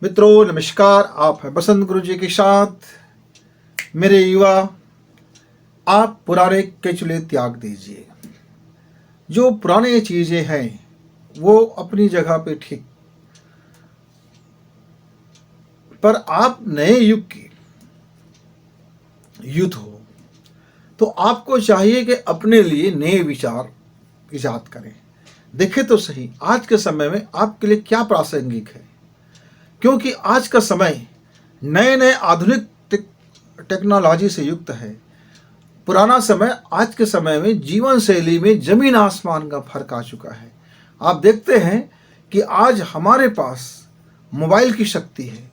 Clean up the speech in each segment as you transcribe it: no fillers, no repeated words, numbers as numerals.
मित्रों नमस्कार। आप हैं बसंत गुरु जी के साथ। मेरे युवा, आप पुराने केचुले त्याग दीजिए। जो पुराने चीज़ें हैं वो अपनी जगह पे ठीक, पर आप नए युग के यूथ हो तो आपको चाहिए कि अपने लिए नए विचार इजाद करें। देखें तो सही आज के समय में आपके लिए क्या प्रासंगिक है, क्योंकि आज का समय नए नए आधुनिक टेक्नोलॉजी से युक्त है। पुराना समय आज के समय में जीवन शैली में जमीन आसमान का फर्क आ चुका है। आप देखते हैं कि आज हमारे पास मोबाइल की शक्ति है,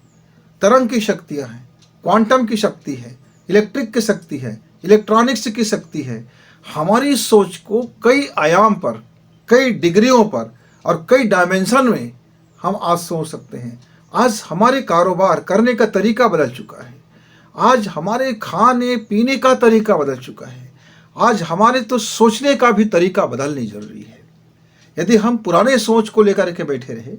तरंग की शक्तियाँ हैं, क्वांटम की शक्ति है, इलेक्ट्रिक की शक्ति है, इलेक्ट्रॉनिक्स की शक्ति है। हमारी सोच को कई आयाम पर, कई डिग्रियों पर और कई डायमेंशन में हम आज सोच सकते हैं। आज हमारे कारोबार करने का तरीका बदल चुका है। आज हमारे खाने पीने का तरीका बदल चुका है। आज हमारे तो सोचने का भी तरीका बदलनी जरूरी है। यदि हम पुराने सोच को लेकर के बैठे रहे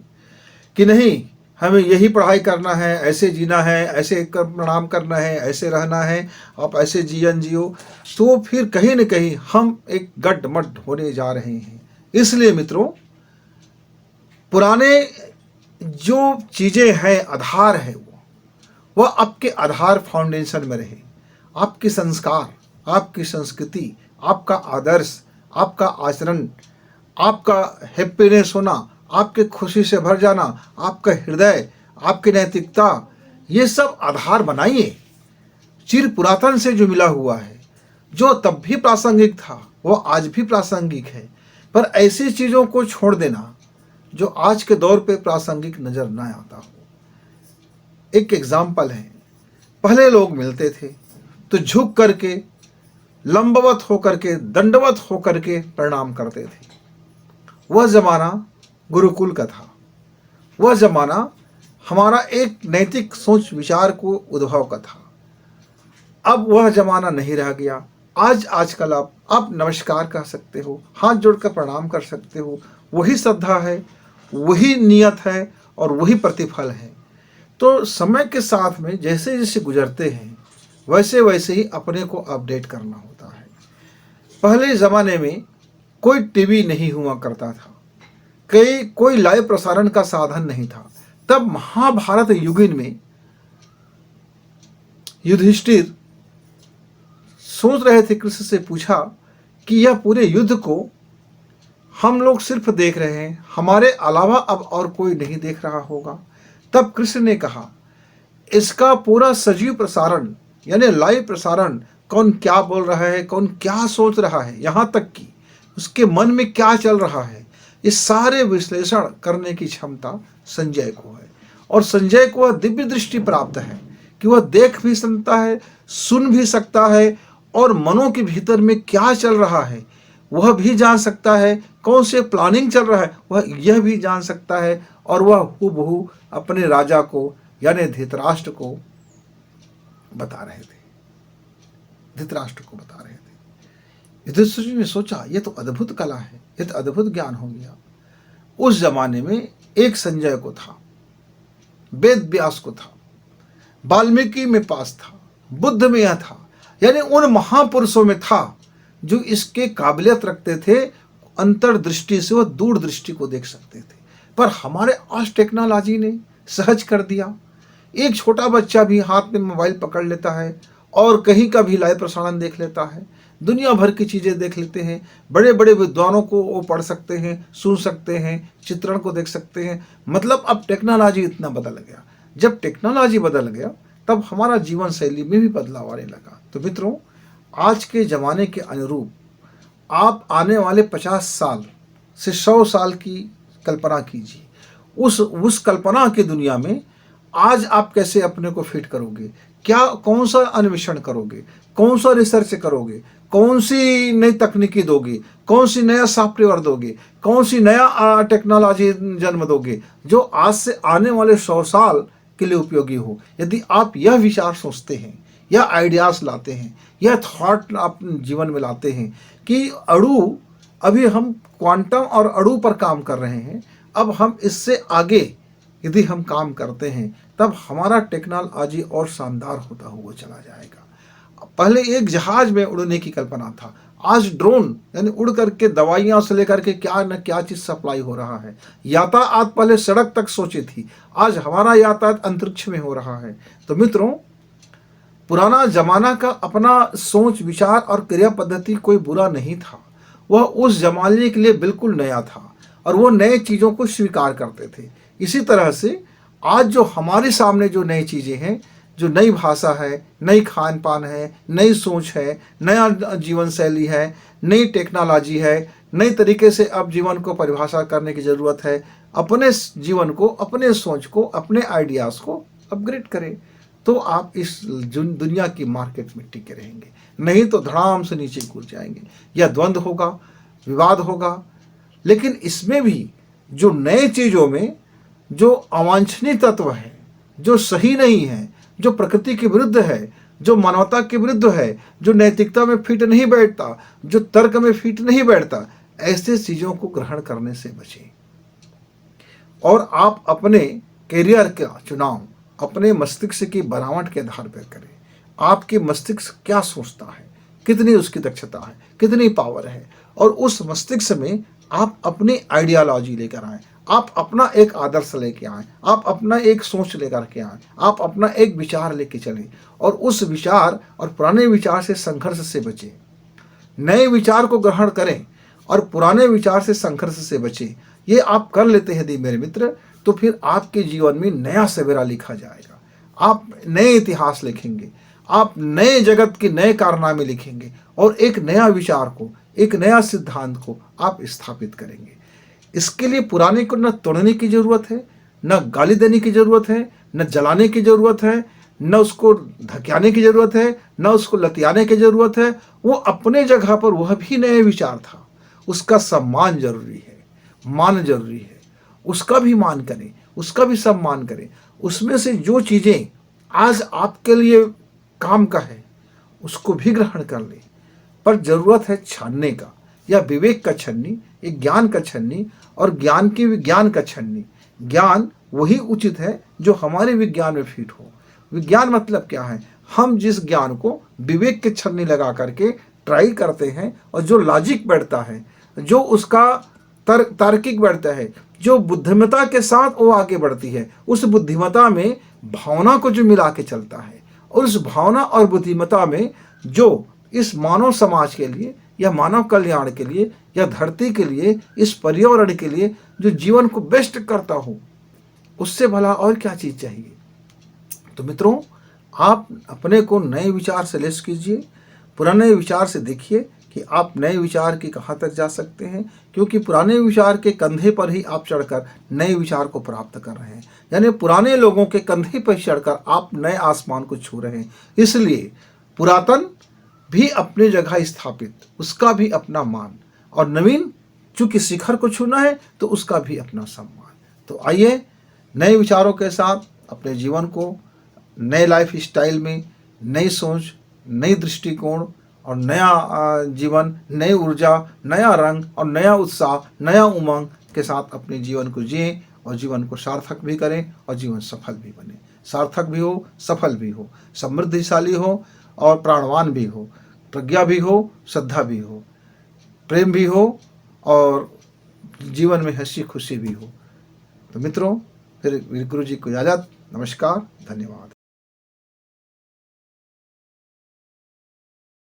कि नहीं हमें यही पढ़ाई करना है, ऐसे जीना है, ऐसे प्रणाम करना है, ऐसे रहना है, आप ऐसे जीवन जियो, तो फिर कहीं न कहीं हम एक गड्ढमड्ढ होने जा रहे हैं। इसलिए मित्रों, पुराने जो चीज़ें हैं, आधार है, वह आपके आधार फाउंडेशन में रहे। आपके संस्कार, आपकी संस्कृति, आपका आदर्श, आपका आचरण, आपका हैप्पीनेस होना, आपके खुशी से भर जाना, आपका हृदय, आपकी नैतिकता, ये सब आधार बनाइए। चिर पुरातन से जो मिला हुआ है, जो तब भी प्रासंगिक था वो आज भी प्रासंगिक है। पर ऐसी चीज़ों को छोड़ देना जो आज के दौर पे प्रासंगिक नज़र ना आता हो। एक एग्जाम्पल है, पहले लोग मिलते थे तो झुक करके, लंबवत होकर के, दंडवत होकर के प्रणाम करते थे। वह ज़माना गुरुकुल का था। वह ज़माना हमारा एक नैतिक सोच विचार को उद्भव का था। अब वह ज़माना नहीं रह गया। आजकल आप नमस्कार कह सकते हो, हाथ जोड़कर प्रणाम कर सकते हो। वही श्रद्धा है, वही नियत है और वही प्रतिफल है। तो समय के साथ में जैसे जैसे गुजरते हैं वैसे वैसे ही अपने को अपडेट करना होता है। पहले ज़माने में कोई टीवी नहीं हुआ करता था, कोई लाइव प्रसारण का साधन नहीं था। तब महाभारत युगीन में युधिष्ठिर सोच रहे थे, कृष्ण से पूछा कि यह पूरे युद्ध को हम लोग सिर्फ देख रहे हैं, हमारे अलावा अब और कोई नहीं देख रहा होगा। तब कृष्ण ने कहा, इसका पूरा सजीव प्रसारण यानी लाइव प्रसारण, कौन क्या बोल रहा है, कौन क्या सोच रहा है, यहाँ तक कि उसके मन में क्या चल रहा है, इस सारे विश्लेषण करने की क्षमता संजय को है। और संजय को वह दिव्य दृष्टि प्राप्त है कि वह देख भी सकता है, सुन भी सकता है और मनों के भीतर में क्या चल रहा है वह भी जान सकता है, कौन से प्लानिंग चल रहा है वह यह भी जान सकता है। और वह हूबहू अपने राजा को यानी धृतराष्ट्र को बता रहे थे। युधिष्ठिर ने सोचा ये तो अद्भुत कला है, ये तो अद्भुत ज्ञान हो गया। उस जमाने में एक संजय को था, वेद व्यास को था, वाल्मीकि में पास था, बुद्ध में यह था, यानी उन महापुरुषों में था जो इसके काबिलियत रखते थे। अंतर्दृष्टि से वह दूर दृष्टि को देख सकते थे। पर हमारे आज टेक्नोलॉजी ने सहज कर दिया। एक छोटा बच्चा भी हाथ में मोबाइल पकड़ लेता है और कहीं का भी लाइव प्रसारण देख लेता है, दुनिया भर की चीज़ें देख लेते हैं। बड़े बड़े विद्वानों को वो पढ़ सकते हैं, सुन सकते हैं, चित्रण को देख सकते हैं। मतलब अब टेक्नोलॉजी इतना बदल गया। जब टेक्नोलॉजी बदल गया तब हमारा जीवन शैली में भी बदलाव आने लगा। तो मित्रों, आज के ज़माने के अनुरूप आप आने वाले 50 साल से 100 साल की कल्पना कीजिए। उस कल्पना की दुनिया में आज आप कैसे अपने को फिट करोगे, क्या कौन सा अन्वेषण करोगे, कौन सा रिसर्च करोगे, कौन सी नई तकनीकी दोगे, कौन सी नया सॉफ्टवेयर दोगे, कौन सी नया टेक्नोलॉजी जन्म दोगे जो आज से आने वाले 100 साल के लिए उपयोगी हो। यदि आप यह विचार सोचते हैं, यह आइडियाज़ लाते हैं, यह थॉट अपने जीवन में लाते हैं कि अणु, अभी हम क्वांटम और अणु पर काम कर रहे हैं, अब हम इससे आगे यदि हम काम करते हैं तब हमारा टेक्नोलॉजी और शानदार होता हुआ चला जाएगा। पहले एक जहाज में उड़ने की कल्पना था, आज ड्रोन यानी उड़ करके दवाइयां से लेकर के क्या न क्या चीज सप्लाई हो रहा है। यातायात पहले सड़क तक सोची थी, आज हमारा यातायात अंतरिक्ष में हो रहा है। तो मित्रों, पुराना जमाना का अपना सोच विचार और क्रिया पद्धति कोई बुरा नहीं था, वह उस जमाने के लिए बिल्कुल नया था और वो नए चीज़ों को स्वीकार करते थे। इसी तरह से आज जो हमारे सामने जो नई चीज़ें हैं, जो नई भाषा है, नई खान पान है, नई सोच है, नया जीवन शैली है, नई टेक्नोलॉजी है, नई तरीके से अब जीवन को परिभाषा करने की ज़रूरत है। अपने जीवन को, अपने सोच को, अपने आइडियाज़ को अपग्रेड करें, तो आप इस दुनिया की मार्केट में टिके रहेंगे, नहीं तो धड़ाम से नीचे कूद जाएंगे, या द्वंद्व होगा, विवाद होगा। लेकिन इसमें भी जो नए चीज़ों में जो अवांछनीय तत्व है, जो सही नहीं है, जो प्रकृति के विरुद्ध है, जो मानवता के विरुद्ध है, जो नैतिकता में फिट नहीं बैठता, जो तर्क में फिट नहीं बैठता, ऐसे चीज़ों को ग्रहण करने से बचें। और आप अपने कैरियर का चुनाव अपने मस्तिष्क की बनावट के आधार पर करें। आपके मस्तिष्क क्या सोचता है, कितनी उसकी दक्षता है, कितनी पावर है, और उस मस्तिष्क में आप अपनी आइडियोलॉजी लेकर आएँ, आप अपना एक आदर्श लेके आएँ, आप अपना एक सोच लेकर के आएँ, आप अपना एक विचार लेके चलें और उस विचार और पुराने विचार से संघर्ष से बचें। नए विचार को ग्रहण करें और पुराने विचार से संघर्ष से बचें। ये आप कर लेते हैं यदि मेरे मित्र, तो फिर आपके जीवन में नया सवेरा लिखा जाएगा। आप नए इतिहास लिखेंगे, आप नए जगत के नए कारनामे लिखेंगे और एक नया विचार को, एक नया सिद्धांत को आप स्थापित करेंगे। इसके लिए पुराने को न तोड़ने की ज़रूरत है, न गाली देने की ज़रूरत है, न जलाने की ज़रूरत है, न उसको धक्याने की ज़रूरत है, न उसको लतियाने की ज़रूरत है। वो अपने जगह पर वह भी नए विचार था, उसका सम्मान जरूरी है, मान जरूरी है, उसका भी मान करें, उसका भी सम्मान करें। उसमें से जो चीज़ें आज आपके लिए काम का है उसको भी ग्रहण कर लें, पर ज़रूरत है छानने का, या विवेक का छन्नी, एक ज्ञान का छन्नी, और ज्ञान की विज्ञान का छन्नी। ज्ञान वही उचित है जो हमारे विज्ञान में फिट हो। विज्ञान मतलब क्या है? हम जिस ज्ञान को विवेक के छन्नी लगा करके ट्राई करते हैं और जो लॉजिक बैठता है, जो उसका तार्किक बैठता है, जो बुद्धिमत्ता के साथ वो आगे बढ़ती है, उस बुद्धिमत्ता में भावना को जो मिला के चलता है, और उस भावना और बुद्धिमत्ता में जो इस मानव समाज के लिए या मानव कल्याण के लिए या धरती के लिए, इस पर्यावरण के लिए जो जीवन को बेस्ट करता हो, उससे भला और क्या चीज़ चाहिए। तो मित्रों, आप अपने को नए विचार से लेस कीजिए, पुराने विचार से देखिए कि आप नए विचार की कहाँ तक जा सकते हैं, क्योंकि पुराने विचार के कंधे पर ही आप चढ़कर नए विचार को प्राप्त कर रहे हैं। यानी पुराने लोगों के कंधे पर चढ़कर आप नए आसमान को छू रहे हैं। इसलिए पुरातन भी अपनी जगह स्थापित, उसका भी अपना मान, और नवीन चूंकि शिखर को छूना है तो उसका भी अपना सम्मान। तो आइए नए विचारों के साथ अपने जीवन को नए लाइफ स्टाइल में, नई सोच, नई दृष्टिकोण और नया जीवन, नई ऊर्जा, नया रंग और नया उत्साह, नया उमंग के साथ अपने जीवन को जिएं और जीवन को सार्थक भी करें और जीवन सफल भी बने, सार्थक भी हो, सफल भी हो, समृद्धिशाली हो और प्राणवान भी हो, प्रज्ञा भी हो, श्रद्धा भी हो, प्रेम भी हो और जीवन में हंसी खुशी भी हो। तो मित्रों, फिर गुरु जी को इजाज़त। नमस्कार, धन्यवाद।